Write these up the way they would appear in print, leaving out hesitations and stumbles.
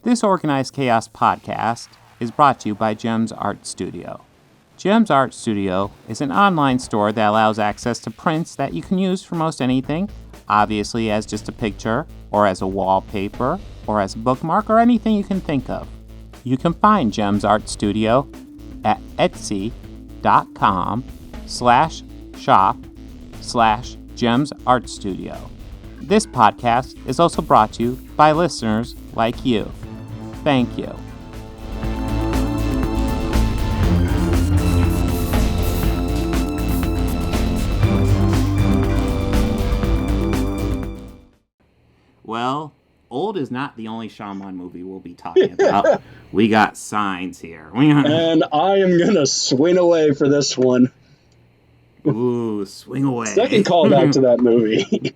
This Organized Chaos podcast is brought to you by JEMS Art Studio. JEMS Art Studio is an online store that allows access to prints that you can use for most anything, obviously as just a picture, or as a wallpaper, or as a bookmark, or anything you can think of. You can find JEMS Art Studio at etsy.com/shop/JEMS Art Studio. This podcast is also brought to you by listeners like you. Thank you. Well, Old is not the only Shymalan movie we'll be talking about. We got Signs here. And I am going to swing away for this one. Ooh, swing away. Second callback to that movie.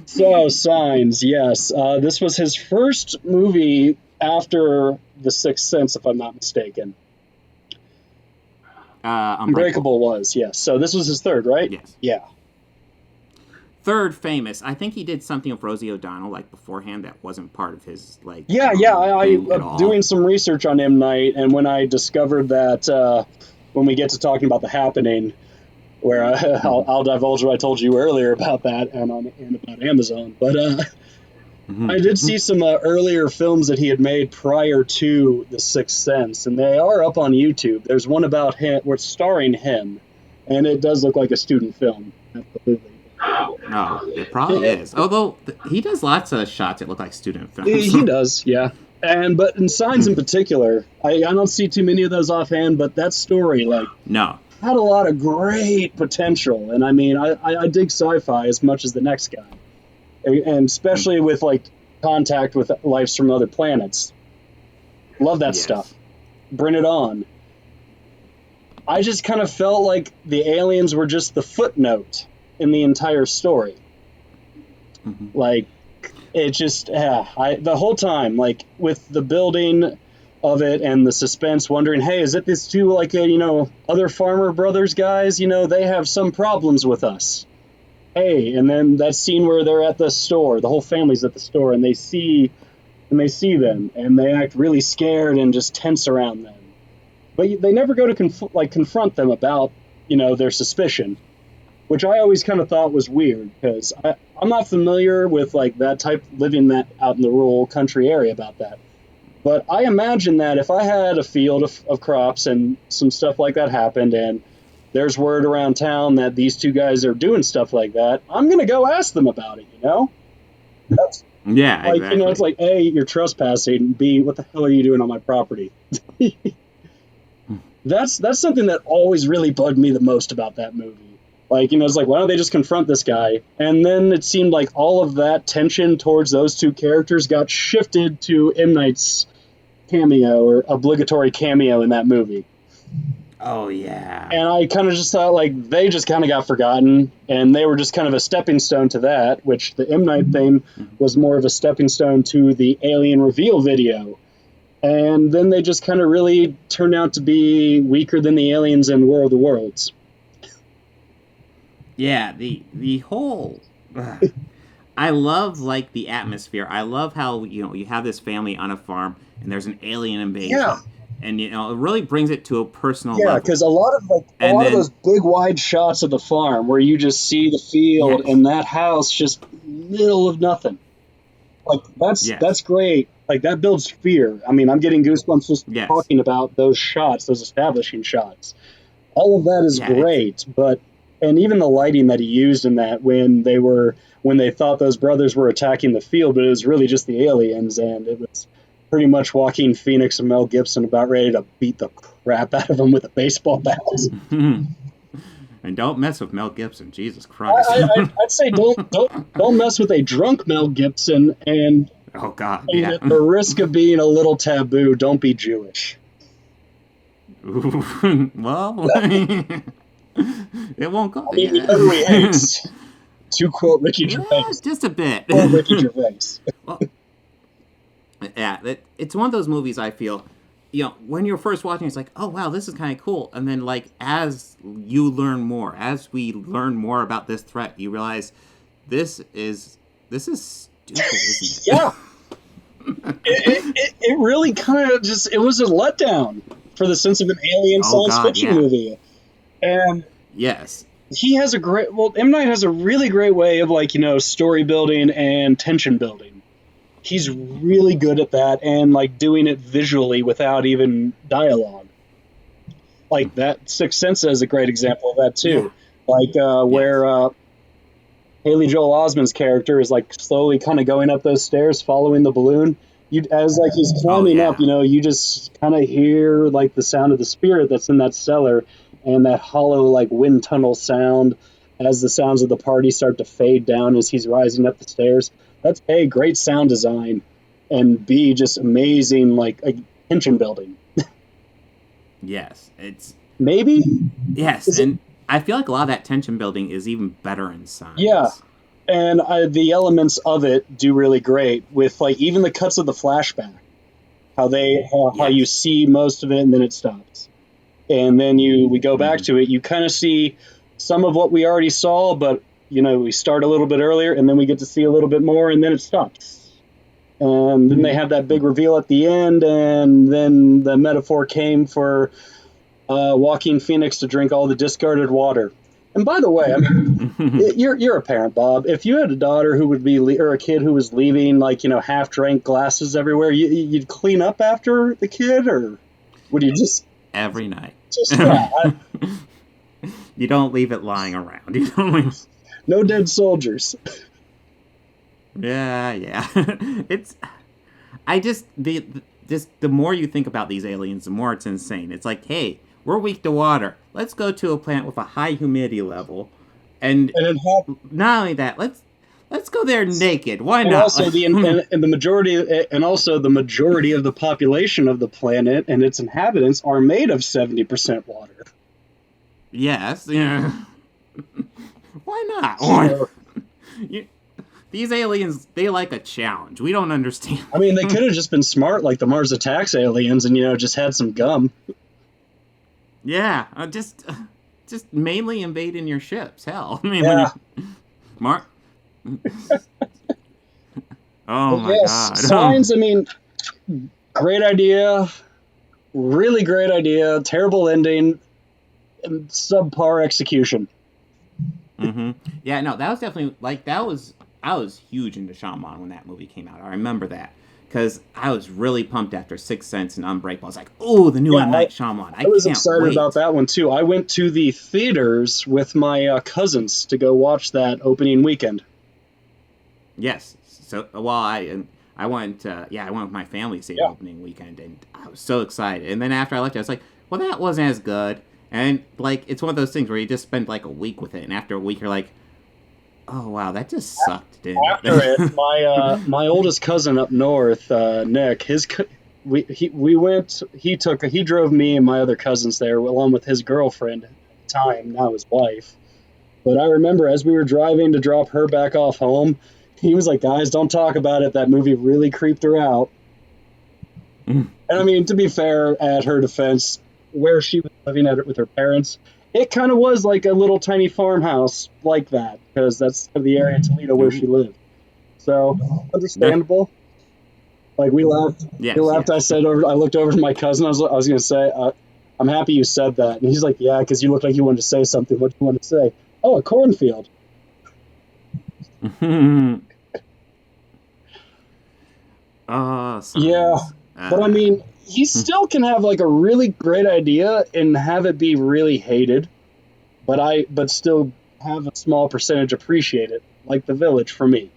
So, Signs, yes. This was his first movie after The Sixth Sense, if I'm not mistaken. Unbreakable was, yes. So this was his third, right? Yes. Yeah. Third famous. I think he did something with Rosie O'Donnell beforehand that wasn't part of his I doing some research on M. Night, and when I discovered that when we get to talking about The Happening, where I'll divulge what I told you earlier about that and about Amazon, but I did see some earlier films that he had made prior to The Sixth Sense, and they are up on YouTube. There's one about him, where it's starring him, and it does look like a student film. Absolutely. Oh, it probably is. Although he does lots of shots that look like student films. He does, yeah. But in Signs in particular, I don't see too many of those offhand, but that story, no, had a lot of great potential. And I mean, I dig sci-fi as much as the next guy, and especially with contact with lives from other planets. Love that stuff. Bring it on. I just kind of felt like the aliens were just the footnote in the entire story. It just, the whole time, with the building of it and the suspense, wondering, hey, is it these two, other farmer brothers guys? They have some problems with us. Hey, and then that scene where they're at the store, the whole family's at the store, and they see them, and they act really scared and just tense around them. But they never go to confront them about, their suspicion, which I always kind of thought was weird, because I'm not familiar with that type, living that out in the rural country area about that. But I imagine that if I had a field of crops and some stuff like that happened, and there's word around town that these two guys are doing stuff like that, I'm going to go ask them about it, That's, exactly. It's like, A, you're trespassing, B, what the hell are you doing on my property? That's something that always really bugged me the most about that movie. It's like, why don't they just confront this guy? And then it seemed like all of that tension towards those two characters got shifted to M. Night's cameo, or obligatory cameo in that movie. Oh, yeah. And I kind of just thought, they just kind of got forgotten, and they were just kind of a stepping stone to that, which the M. Night thing was more of a stepping stone to the alien reveal video. And then they just kind of really turned out to be weaker than the aliens in War of the Worlds. Yeah, the whole... I love, the atmosphere. I love how, you have this family on a farm, and there's an alien invasion. Yeah. And, it really brings it to a personal level. Yeah, because a lot of those big, wide shots of the farm where you just see the field and that house just middle of nothing. That's great. That builds fear. I mean, I'm getting goosebumps just talking about those shots, those establishing shots. All of that is great, and even the lighting that he used in that when they thought those brothers were attacking the field, but it was really just the aliens, and it was pretty much Joaquin Phoenix and Mel Gibson about ready to beat the crap out of them with a baseball bat. And don't mess with Mel Gibson, Jesus Christ. I'd say don't mess with a drunk Mel Gibson, and oh God, at the risk of being a little taboo, don't be Jewish. Well, it won't go. I mean, he hates. To quote Ricky Gervais. Just a bit. Quote Ricky Gervais. Well, it's one of those movies I feel, when you're first watching, it's like, oh, wow, this is kind of cool. And then, as we learn more about this threat, you realize this is stupid, isn't it? Yeah. it really kind of just, it was a letdown for the sense of an alien science fiction movie. And yes, he has M. Night has a really great way of, like, story building and tension building. He's really good at that, and, like, doing it visually without even dialogue. Like, that Sixth Sense is a great example of that, too. Yeah. Like, where Haley Joel Osment's character is, like, slowly kind of going up those stairs, following the balloon. As, like, he's climbing up, you just kind of hear, like, the sound of the spirit that's in that cellar, and that hollow, like, wind tunnel sound as the sounds of the party start to fade down as he's rising up the stairs. That's A, great sound design, and B, just amazing, like, tension building. Yes, it's... Maybe? Yes, and I feel like a lot of that tension building is even better in science. Yeah, and the elements of it do really great with, like, even the cuts of the flashback. How you see most of it and then it stops. And then we go back to it, you kind of see some of what we already saw, but, we start a little bit earlier, and then we get to see a little bit more, and then it stops. And then they have that big reveal at the end, and then the metaphor came for Joaquin Phoenix to drink all the discarded water. And by the way, I mean, you're a parent, Bob. If you had a daughter who would be, or a kid who was leaving, like, half-drank glasses everywhere, you'd clean up after the kid, or would you just... Every night. Just, you don't leave it lying around. You don't leave... No dead soldiers. Yeah. It's... The more you think about these aliens, the more it's insane. It's like, hey, we're weak to water. Let's go to a planet with a high humidity level, and not only that, let's go there naked. Why not? Also the majority of the population of the planet and its inhabitants are made of 70% water. Yes. Yeah. Why not? These aliens, they like a challenge. We don't understand. I mean, they could have just been smart, like the Mars Attacks aliens, and just had some gum. Yeah, just mainly invading your ships. Hell, I mean, oh my God! Signs. I mean, great idea, really great idea. Terrible ending, and subpar execution. Mm-hmm. Yeah, no, that was definitely I was huge into Shymalan when that movie came out. I remember that. Because I was really pumped after Sixth Sense and Unbreakable. I was like, oh, the new M. Night Shyamalan. I was excited about that one, too. I went to the theaters with my cousins to go watch that opening weekend. Yes. So, I went with my family to see the opening weekend, and I was so excited. And then after I left, I was like, well, that wasn't as good. And, like, it's one of those things where you just spend, like, a week with it, and after a week, you're like, oh, wow, that just sucked, didn't it? After it, my oldest cousin up north, Nick, he drove me and my other cousins there along with his girlfriend at the time, now his wife. But I remember as we were driving to drop her back off home, he was like, guys, don't talk about it. That movie really creeped her out. And I mean, to be fair, at her defense, where she was living at it with her parents, it kind of was like a little tiny farmhouse like that, because that's the area in Toledo where she lived. So, understandable. Like, we laughed. Yes, he laughed. Yes. I looked over to my cousin. I was going to say, I'm happy you said that. And he's like, yeah, because you looked like you wanted to say something. What do you want to say? Oh, a cornfield. Yeah, but I mean, he still can have like a really great idea and have it be really hated, but still have a small percentage appreciate it, like The Village for me.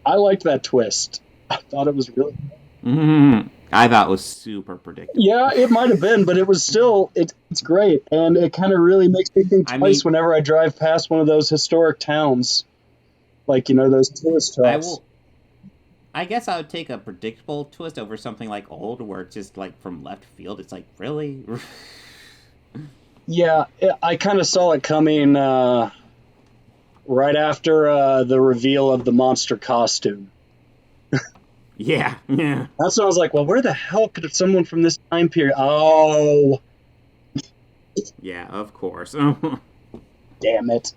I liked that twist. I thought it was really good. I thought it was super predictable. Yeah, it might have been, but it was still, it's great. And it kind of really makes me think twice whenever I drive past one of those historic towns. Like, those tourist traps. I guess I would take a predictable twist over something like Old, where it's just like from left field. It's like, really? Yeah, I kind of saw it coming right after the reveal of the monster costume. Yeah. That's when I was like, well, where the hell could someone from this time period... Oh. Yeah, of course. Damn it.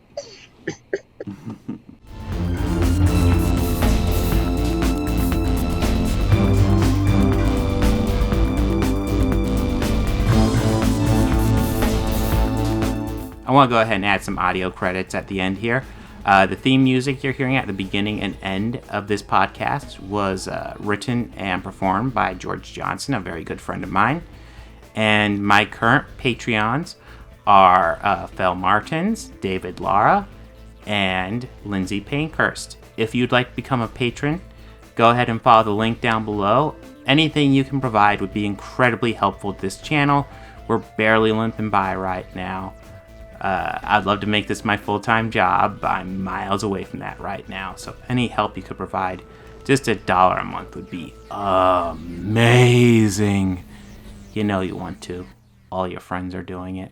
I want to go ahead and add some audio credits at the end here. The theme music you're hearing at the beginning and end of this podcast was written and performed by George Johnson, a very good friend of mine. And my current Patreons are Fel Martins, David Lara, and Lindsay Pankhurst. If you'd like to become a patron, go ahead and follow the link down below. Anything you can provide would be incredibly helpful to this channel. We're barely limping by right now. I'd love to make this my full-time job, but I'm miles away from that right now. So any help you could provide, just $1 a month would be amazing. You know you want to. All your friends are doing it.